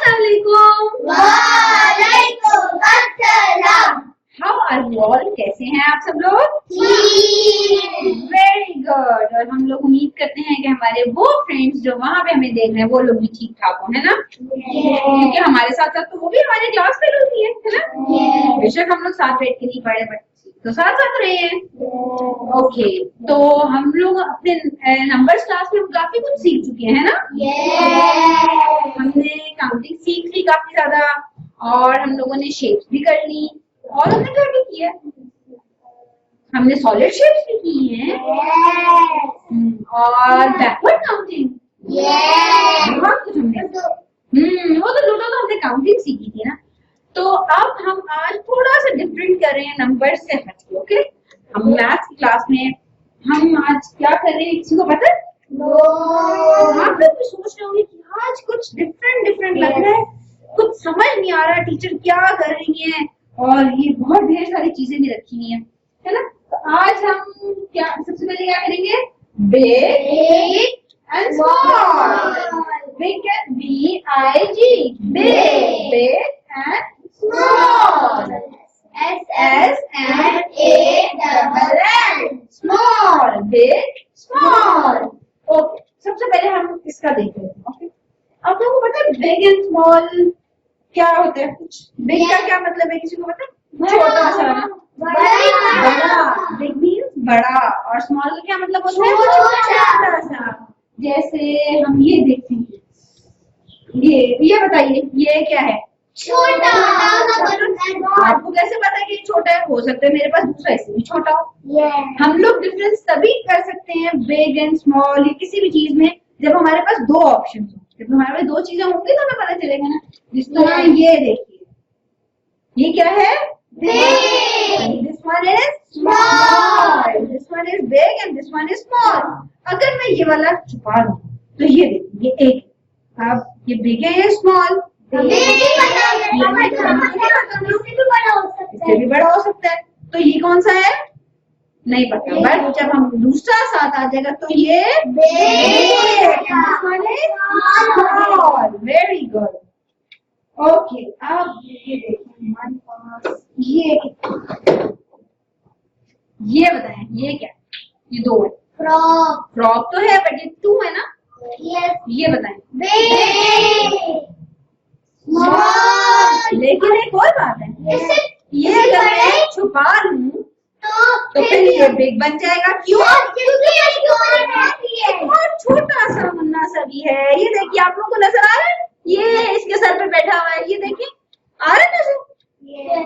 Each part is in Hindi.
अस्सलामुअलैकुम। वालेकुम अस्सलाम। How are you all? कैसे हैं आप सब लोग? Very good. और हम लोग उम्मीद करते हैं कि हमारे वो फ्रेंड्स जो वहाँ पे हमें देख रहे हैं वो लोग भी ठीक ठाक हो, है ना? क्योंकि हमारे साथ साथ तो वो भी हमारे क्लास फेलो ही है ना? बेशक हम लोग साथ बैठ के नहीं पढ़े बट तो साथ साथ रहे हैं। ओके, तो हम लोग अपने नंबर्स क्लास में काफी कुछ सीख चुके हैं ना? हमने काउंटिंग सीख ली काफी ज्यादा, और हम लोगों ने शेप्स भी कर ली, और हमने क्या भी किया, हमने सॉलिड शेप्स भी की हैं, और बैकवर्ड काउंटिंग बहुत कुछ हमने वो तो लूडो तो हमने काउंटिंग सीखी थी ना। तो अब हम आज थोड़ा सा डिफरेंट कर रहे हैं नंबर से हटके। ओके, हम मैथ्स की क्लास में हम आज क्या कर रहे हैं, किसी को पता है? आप लोग भी सोच रहे होंगे कि आज कुछ डिफरेंट डिफरेंट लग रहा है, कुछ समझ नहीं आ रहा टीचर क्या कर रही है, और ये बहुत ढेर सारी चीजें भी रखी हुई है ना? तो आज हम क्या सबसे पहले क्या करेंगे? Big and small. Big BIG, big and small, SMALL, small, big small. Okay, सबसे पहले हम इसका देख लेते हैं। ओके, आप लोगों को पता है बिग एंड स्मॉल क्या होता है? कुछ बिग का क्या मतलब है, किसी को पता है? छोटा सा, बड़ा। बिग मीन्स बड़ा, और स्मॉल का क्या मतलब होता है? छोटा सा। जैसे हम ये देखते हैं, ये बताइए ये क्या है? छोटा। आपको कैसे पता है कि ये छोटा है? हो सकता है मेरे पास दूसरा इससे भी छोटा हो। हम लोग डिफरेंस तभी कर सकते हैं बिग एंड स्मॉल या किसी भी चीज में जब हमारे पास दो ऑप्शन हो। जब हमारे पास दो चीजें होंगी तो हमें पता चलेगा ना। जिस तरह ये देखिए, ये क्या है? Big. This one is small, this one is big and this one is small. अगर मैं ये वाला छुपा दूं तो ये देखिए, ये एक, अब ये बिग है या स्मॉल? इससे भी बड़ा हो सकता है। तो ये कौन सा है? नहीं पता, बट जब हम दूसरा साथ आ जाएगा तो ये स्मॉल। Very good. ओके, अब ये देखिए हमारे पास ये बताएं ये क्या? ये दो है। फ्रॉक तो है बट ये टू है ना? ये बताएं। लेकिन एक और बात है, ये अगर मैं छुपा लूं तो फिर ये बिग बन जाएगा। क्यों? और छोटा सा मुन्ना सा भी है। ये देखिए, आप लोगों को नजर आ रहा है? ये इसके सर पे बैठा हुआ है, ये देखिए, आ रहा है नजर?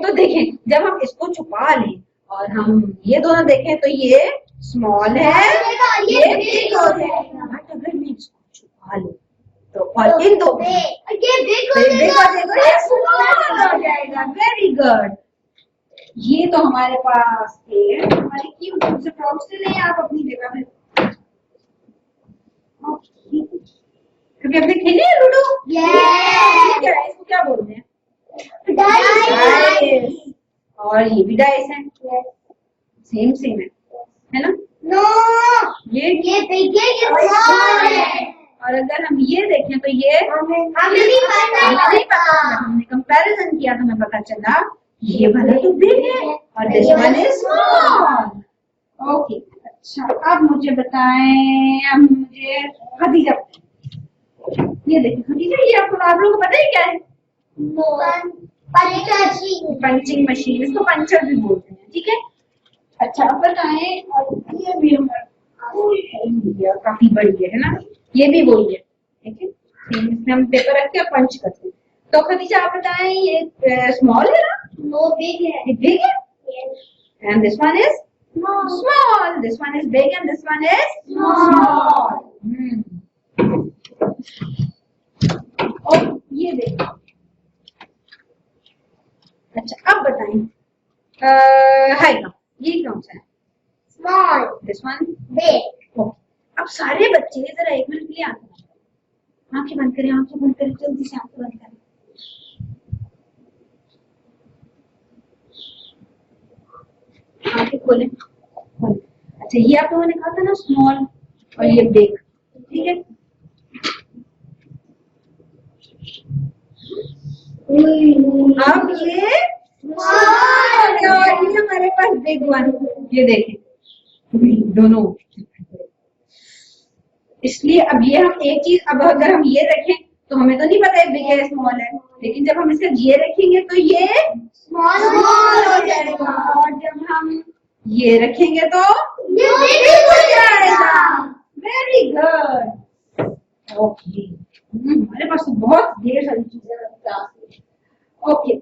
तो देखें, जब हम इसको छुपा लें और हम ये दोनों देखें तो ये स्मॉल है, ये बिग हो जाएगा। बट अगर मैं इसको छुपा लूं तो और इन दो ये बिग हो जाएगा, ये स्मॉल हो जाएगा। Very good. ये तो हमारे पास है हमारे क्यूब से फ्रॉक से नहीं, आप अपनी जगह पे कभी अपने खेले लूडो? क्या है इसको, क्या बोलते हैं? डाइस। और ये भी डाइस है, सेम सेम है ना? ये बिग है, ये स्मॉल है। और अगर हम ये देखें तो ये हमें नहीं पता, हमने कंपैरिजन किया तो हमें पता चला ये वाला तो बिग है और this one is small. Okay, अच्छा अब मुझे बताएं, अब मुझे खदीजा, ये देखिए खदीजा, ये आप लोगों को पता है क्या है? पंचिंग मशीन, इसको पंचर भी बोलते हैं, ठीक है? अच्छा अब बताएं, और ये भी काफी बड़ी है ना? ये भी वही है, ठीक है? इसमें हम पेपर रख के पंच करते हैं। तो खदीजा आप बताएं, ये स्मॉल है ना? बिग है। It big? Yes. And this one is small. This one is big and this one is small. और ये देखो, अच्छा अब बताएं, हाय ये कौन सा है? Small. This one Big. Okay. अब सारे बच्चे जरा एक मिनट के लिए आंखें बंद करें, आंखें बंद करें, जल्दी से आंखें बंद करें। आंखें खोलें। अच्छा, ये आप लोगों ने कहा था ना स्मॉल और ये बिग, ठीक है? अब ये small और ये हमारे पास बिग वन, ये देखें दोनों। इसलिए अब ये हम एक चीज, अब अगर हम ये रखें तो हमें तो नहीं पता है बिग है स्मॉल है, लेकिन जब हम इसे ये रखेंगे तो ये स्मॉल हो जाएगा, और जब हम ये रखेंगे तो ये बिग हो जाएगा। Very good. ओके, हमारे पास तो बहुत ढेर सारी चीजें हैं क्लास में। ओके,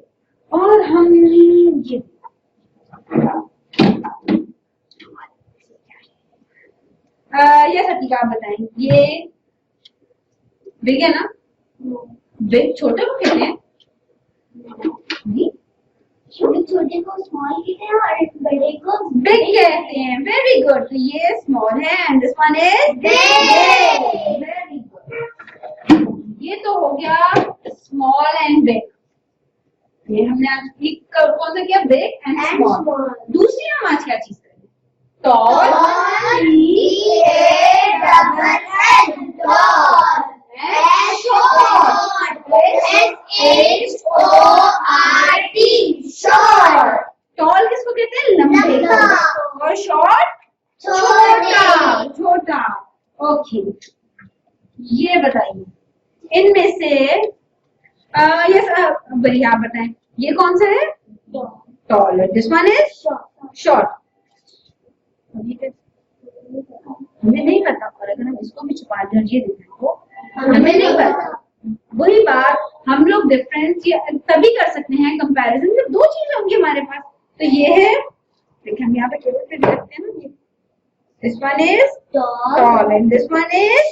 और हम ये ये सतीका आप बताएं, ये बिग है ना? बिग छोटे को कहते हैं, छोटे छोटे को स्मॉल कहते हैं और बड़े को बिग कहते हैं। Very good. तो ये स्मॉल है and this one is big. Very good. ये तो हो गया स्मॉल एंड बिग। ये हमने आज एक कौन सा किया? Big and small. दूसरी हम आज क्या चीज करेंगे? टॉल, टॉल किसको कहते हैं? लंबे को। और शॉर्ट? छोटा छोटा। ओके, ये बताइए इनमें से ये बढ़िया, आप बताएं ये कौन सा है? Tall. This one is short. हमें नहीं पता, और अगर हम इसको भी छुपा दें ये देखें तो हमें नहीं पता। वही बात, हम लोग डिफरेंस तभी कर सकते हैं कंपैरिजन जब दो चीजें होंगी हमारे पास। तो ये है, देखिए हम यहाँ पे केवल से देखते हैं ना, ये this one is tall and this one is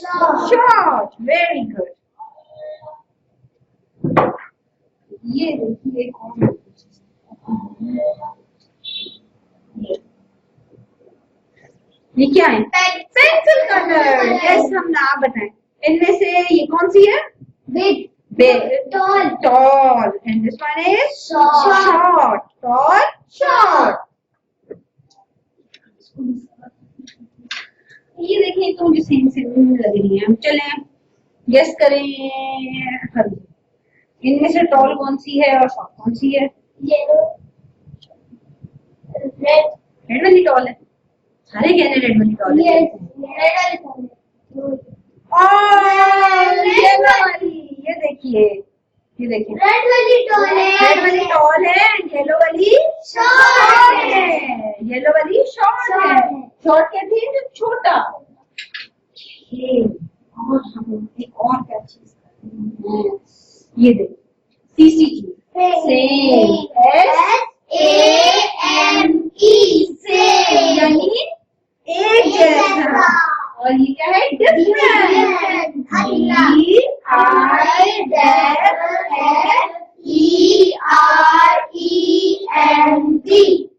short. Very good. ये देखिए कौन, ये क्या है? Pencil colour. यस, हम ना बताएं इनमें से ये कौन सी है? Big, tall. Tall and this one is short. Tall, short. ये देखिए तो मुझे सेम सेम लग रही है। चलें गेस करें, इनमें से टॉल कौन सी है और शॉर्ट कौन सी है? Yellow, red. रेड वाली टॉल है, सारे कहने रेड वाली टॉल है। और येलो वाली, ये देखिए, ये देखिए रेड वाली टॉल है, रेड वाली टॉल है एंड येलो वाली शॉर्ट है। येलो वाली शॉर्ट है। शॉर्ट कहते हैं जो छोटा। और हम एक और क्या चीज करते हैं, ये देखिए CCG, सेम, सेम यानी एक जैसा। और ये क्या है? Different.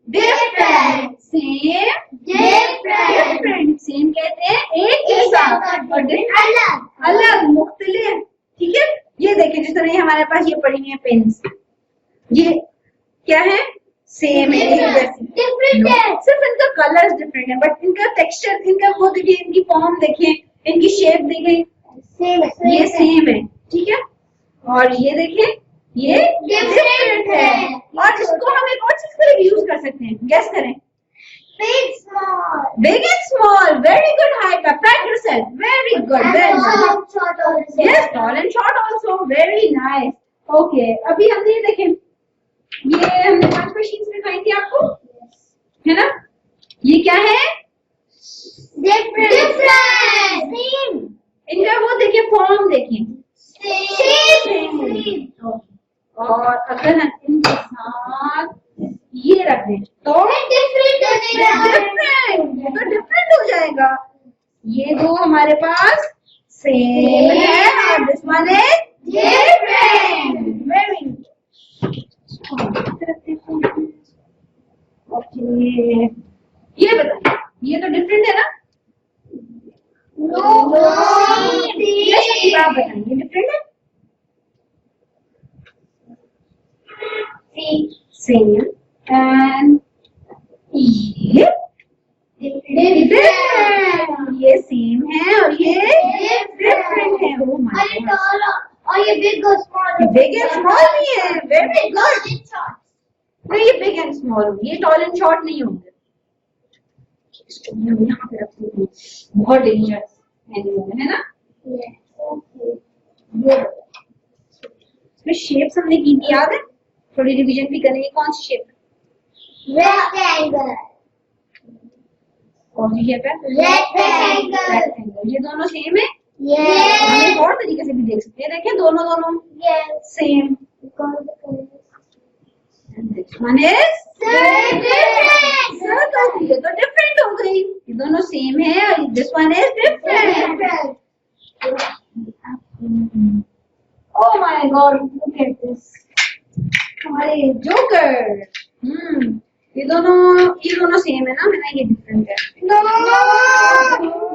Different. Same, different. Same कहते हैं एक जैसा, और डिफरेंट अलग, मुख्तलिफ। ठीक है, ये देखिए जिस तरह हमारे पास ये पड़ी है पेन्स, ये क्या है? सेम है, एक जैसी। डिफरेंट है, सिर्फ इनका कलर्स डिफरेंट है, बट इनका टेक्सचर, इनका वो देखिए, इनकी फॉर्म देखिए, इनकी शेप देखिए, ये सेम है। ठीक है, और ये देखिए ये डिफरेंट है। और इसको हम एक और चीज के लिए यूज कर सकते हैं, गेस करें। Big, small, big and small. Very good Haika, pat yourself. Very good, very good. Yes, tall and short also. Very nice. Okay, अभी हमने ये देखें, ये हमने 5 मशीन्स दिखाई थी आपको, है ना? ये क्या है? डिफरेंट, इनका वो देखिए, फॉर्म देखिए, सेम। और अगर हम इनके साथ ये रख दें तो डिफरेंट तो डिफरेंट हो जाएगा। ये दो हमारे पास सेम है और this one is different. Very okay, ये बताइए, ये तो डिफरेंट है ना? ये आप बताइए, डिफरेंट है? सेम। एंड ये डिफरेंट। ये सेम है और ये डिफरेंट है। Oh my God. और ये बिग और स्मॉल बिग एंड स्मॉल भी है, वेरी गुड। नहीं, ये बिग एंड स्मॉल होंगे, ये टॉल एंड शॉर्ट नहीं होंगे। यहाँ पे रखते हैं, बहुत डेंजरस एनिमल है ना। ये इसमें शेप्स हमने की थी, याद है? थोड़ी रिवीजन भी करेंगे। कौन सी शेप? रेक्टेंगल। कौन सी शेप है? रेक्टेंगल। रेक्टेंगल। ये दोनों सेम है? यस। हम एक और तरीके से भी देख सकते हैं, देखिए दोनों दोनों same. This one is circle, ये तो डिफरेंट हो गई। ये दोनों सेम है और this one is different. Oh my God, look at this, हमारे जोकर। ये दोनों सेम है ना, मैंने ये डिफरेंट है।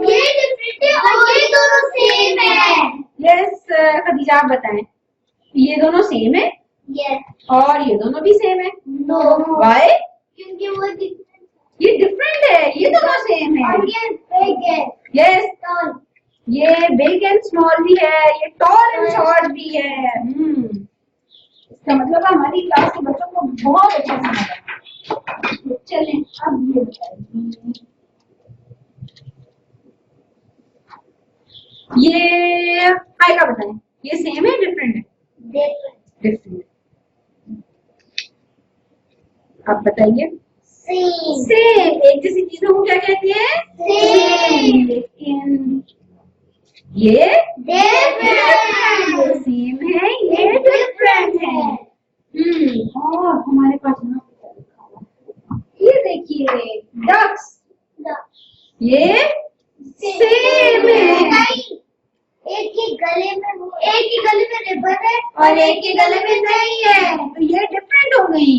ये डिफरेंट है और ये दोनों सेम है। यस खदीजा, आप बताएं, ये दोनों सेम है यस। और ये दोनों भी सेम है। नो। व्हाई? क्योंकि वो डिफरेंट ये डिफरेंट है, ये दोनों सेम है। और ये बिग है। Yes, tall. ये बिग एंड स्मॉल भी है, ये टॉल एंड शॉर्ट भी है। इसका मतलब हमारी क्लास के बच्चों को बहुत अच्छा समझ आया। चलें अब ये बताइए, ये हाय का बताएं, ये सेम है डिफरेंट है? डिफरेंट। आप बताइए। सेम। एक जैसी चीजों को क्या कहते हैं? सेम। लेकिन ये डिफरेंट। सेम है, ये डिफरेंट है। और हमारे पास ना ये देखिए डक्स, ये सेम है। एक ही गले में रिबन है और एक के गले में नहीं है, तो ये डिफरेंट हो गई।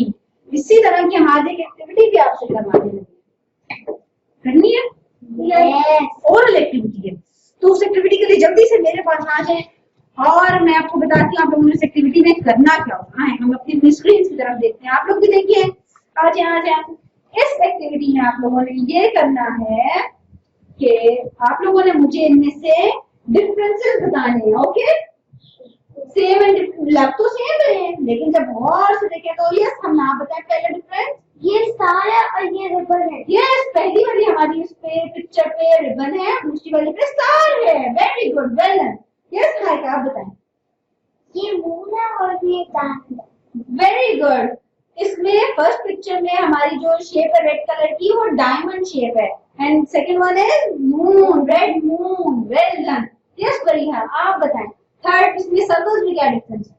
इसी तरह की हमारी एक एक्टिविटी भी आपसे करवानी है, करनी है। ओरल एक्टिविटी है, तो उस एक्टिविटी के लिए जल्दी से मेरे पास आ जाए और मैं आपको बताती हूँ आप लोगों ने इस एक्टिविटी में करना क्या होगा। हम अपनी स्क्रीन की तरफ देखते हैं, आप लोग भी देखिए। आ जाए। इस एक्टिविटी में आप लोगों ने ये करना है कि आप लोगों ने मुझे इनमें से डिफरेंसेस बताने हैं। ओके, सेम एंड डिफरेंट लग तो सेम है, लेकिन जब और से देखें तो यस, हम नाम बताएं पहले डिफरेंस। ये स्टार है और ये रिबन है। यस, पहली वाली हमारी इस पे पिक्चर पे रिबन है, दूसरी वाली पे स्टार है। Very good, well done. Yes hi का आप बताएं। ये मून है और ये चांद है। Very good. इसमें फर्स्ट पिक्चर में हमारी जो शेप है रेड कलर की, वो डायमंड शेप है, and second one is moon, red moon. Well done. Yes बढ़िया, आप बताएं। थर्ड, इसमें सर्कल्स में क्या डिफरेंस है?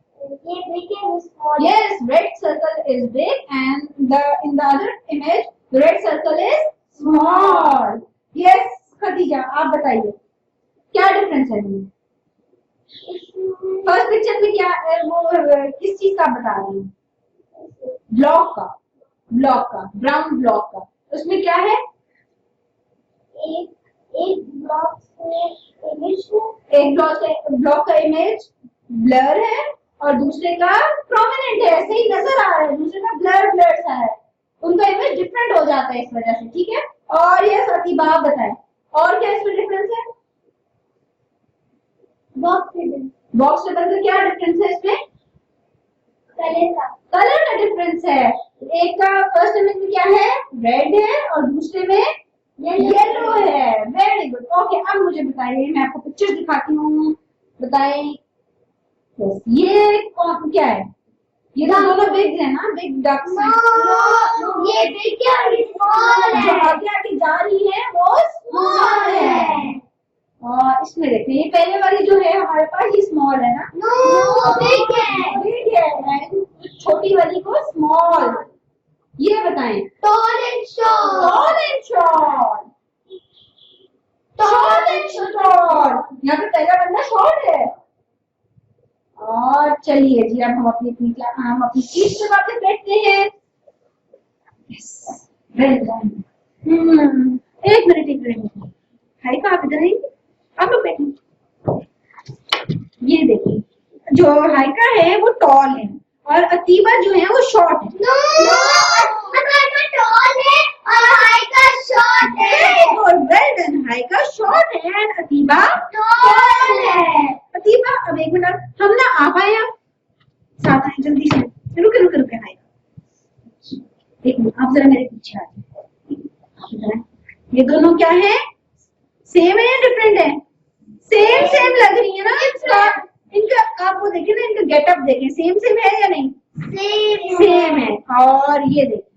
ये बिग है, small. Yes, red circle is big and in the other image the red circle is small. Yes, Khadija आप बताइए क्या डिफरेंस है इनमें? फर्स्ट पिक्चर में क्या वो किस चीज का बता रही हूँ? ब्लॉक का ब्राउन ब्लॉक का। उसमें क्या है? एक ब्लॉक में इमेज है, एक ब्लॉक का इमेज ब्लर है और दूसरे का प्रोमिनेंट है, ऐसे ही नजर आ रहा है, दूसरे का ब्लर सा है, उनका इमेज डिफरेंट हो जाता है इस वजह से। ठीक है, और ये सतीबा आप बताएं और क्या इसमें डिफरेंस है? बॉक्स रिबन का क्या डिफरेंस है इसमें? कलर का डिफरेंस है। एक का फर्स्ट इमेज में क्या है? रेड है और दूसरे में येलो है। Very good. ओके, अब मुझे बताइए, मैं आपको पिक्चर दिखाती हूँ, बताएं। ये कौन क्या है? ये तो दोनों बिग है ना, बिग डक्स हैं। ये बिग है और ये स्मॉल जो है। आगे आगे जा रही है वो स्मॉल है। और इसमें देखिए, ये पहले वाली जो है हमारे पास, ये स्मॉल है ना। बिग है। बिग है, छोटी वाली को स्मॉल। ये बताएं। Toll and short. यहाँ पे पहला बंदा शॉर्ट है। और चलिए जी, अब हम अपनी चीज पे वापस बैठते हैं। एक मिनट। हाय का आप इधर आएंगे, आप लोग बैठे। ये देखिए, जो हाइका है वो टॉल है और अतीबा जो है वो शॉर्ट है। टॉल है और हाइका शॉर्ट है। Well done. हाइका शॉर्ट है एंड अतीबा टॉल है। अतीबा अब एक मिनट, हम ना आप आए, आप साथ आए जल्दी से, रुके रुके रुके आए, एक मिनट आप जरा मेरे पीछे आए। ये दोनों क्या है, सेम है या डिफरेंट है? सेम सेम लग रही है ना इनका, आप वो देखिए ना, इनका गेटअप देखें, सेम सेम है या नहीं? सेम है। और ये देखिए,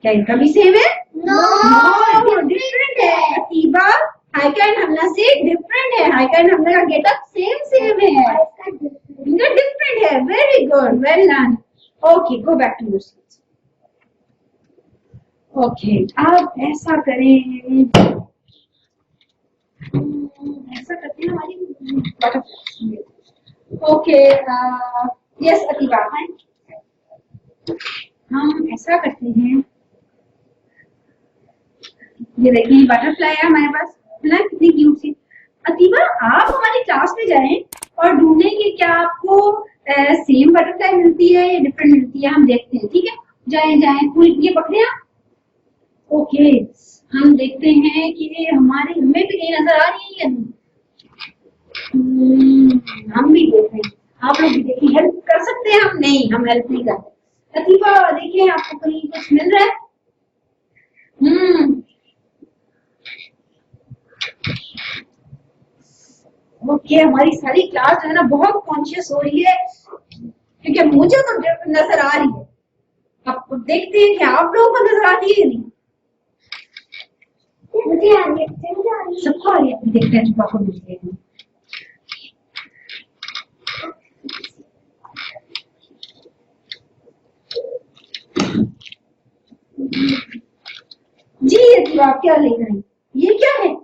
क्या इनका भी सेम है? नो डिफरेंट है। अतीबा हाइका एंड हमला से डिफरेंट है, हाइका एंड हमला का गेटअप सेम सेम है, इनका डिफरेंट है। Very good, well done. Okay, go back to your seats. Okay, अब ऐसा करें, ऐसा करते हैं हमारी। ओके, यस अतीबा, हम ऐसा करते हैं, ये देखिए बटरफ्लाई है हमारे पास, है ना, कितनी क्यूट सी। अतीबा आप हमारी क्लास में जाएं और ढूंढें कि क्या आपको सेम बटरफ्लाई मिलती है या डिफरेंट मिलती है, हम देखते हैं, ठीक है? जाएं जाएं, ये पकड़े आप। ओके, हम देखते हैं कि हमारे हमें भी कहीं नजर आ रही है या नहीं। हम भी देख रहे हैं, आप लोग भी देखिए, हेल्प कर सकते हैं हम? नहीं, हम हेल्प नहीं करते। अतीबा देखिए आपको कहीं कुछ मिल रहा है? ओके, हमारी सारी क्लास जो है ना बहुत कॉन्शियस हो रही है, क्योंकि मुझे तो नजर आ रही है। अब देखते हैं कि आप लोगों को नजर आती है या नहीं। मुझे आ रही है, सबको आ रही है, देखते हैं पापा मिलते हैं। जी अतीबा आप क्या लेकर आई? ये क्या है?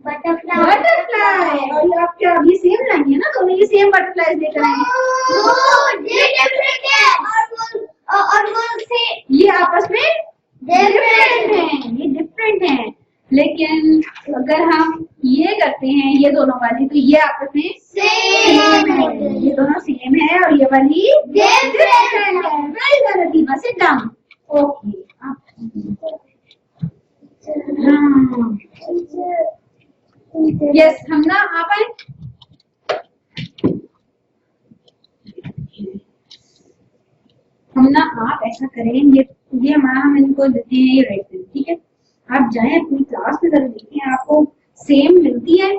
बटरफ्लाई। बटरफ्लाई। और ये आप क्या अभी सेम लाई है ना, दोनों ये सेम बटरफ्लाई लेकर आए? ये डिफरेंट है, और वो से ये आपस में डिफरेंट है। ये डिफरेंट है, लेकिन अगर हम ये करते हैं ये दोनों वाली, तो ये आपस में सेम है। ये दोनों सेम है और ये वाली डिफरेंट है। Very good Atiba, sit down. Okay, हाँ यस, हम ना आप आए। हम ना आप ऐसा करें, ये हमारा, हम इनको देते हैं ये रेड पेन, ठीक है? आप जाएं अपनी क्लास में, जरा देखिए आपको सेम मिलती है।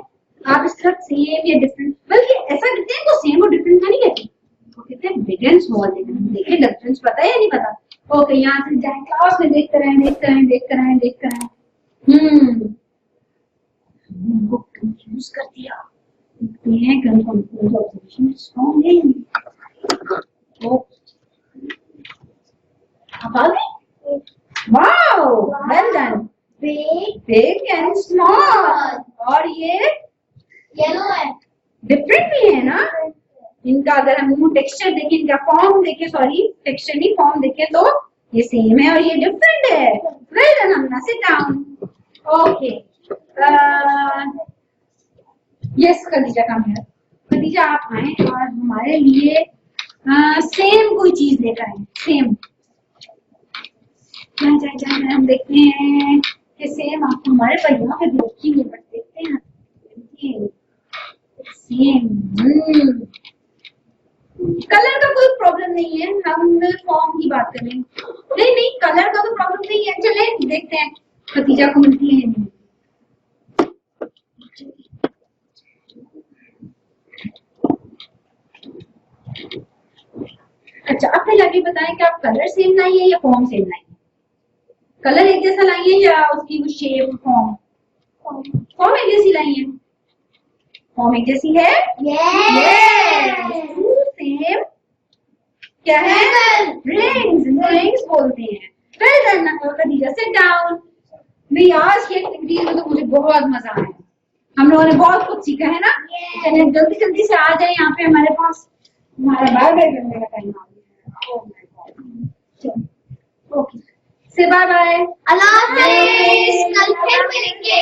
आप इस तरफ सेम या डिफरेंट, बल्कि ऐसा कहते हैं, को सेम और डिफरेंट का नहीं कहते, वो कहते हैं बिग एंड स्मॉल। देखिए डिफरेंस पता है या नहीं पता? ओके, यहाँ से जाए क्लास में देखते रहें, देखते रहें, देखते रहें, देखते रहें। हमको कंफ्यूज कर दिया। देखते हैं कंफ्यूज ऑब्जर्वेशन स्ट्रॉन्ग है। आप आ गए? Wow, well done. Big and small, और ये येलो है, डिफरेंट भी है ना इनका। अगर हम टेक्सचर देखें, इनका फॉर्म देखें, सॉरी टेक्सचर नहीं फॉर्म देखें, तो ये सेम है और ये डिफरेंट है। वेल डन, हम ना sit down. Okay, yes Khadija come है। खदीजा आप आए और हमारे लिए सेम कोई चीज लेकर आए। सेम जाए हम देखते हैं कि सेम आपको हमारे परिवार के दोस्ती में, बट देखते हैं सेम। कलर का कोई प्रॉब्लम नहीं है, हम फॉर्म की बात करें। नहीं नहीं, कलर का तो प्रॉब्लम नहीं है। चले देखते हैं खदीजा को मिलती है नहीं। अच्छा, आप पहले आगे बताएं कि आप कलर सेम लाई है या फॉर्म सेम लाई है? कलर एक जैसा लाई है या उसकी वो शेप फॉर्म? फॉर्म एक जैसी लाई है। फॉर्म एक जैसी है। सेम क्या है? रिंग्स, रिंग्स बोलते हैं। Well done Khadija, sit down. भाई आज की एक्टिविटी में तो मुझे बहुत मजा आया, हम लोगों ने बहुत कुछ सीखा है ना। चलिए जल्दी जल्दी से आ जाए, यहाँ पे हमारे पास हमारा बाय बाय करने का टाइम आ गया। Oh my God. ओके, से बाय बाय। अल्लाह हाफिज़, कल फिर मिलेंगे।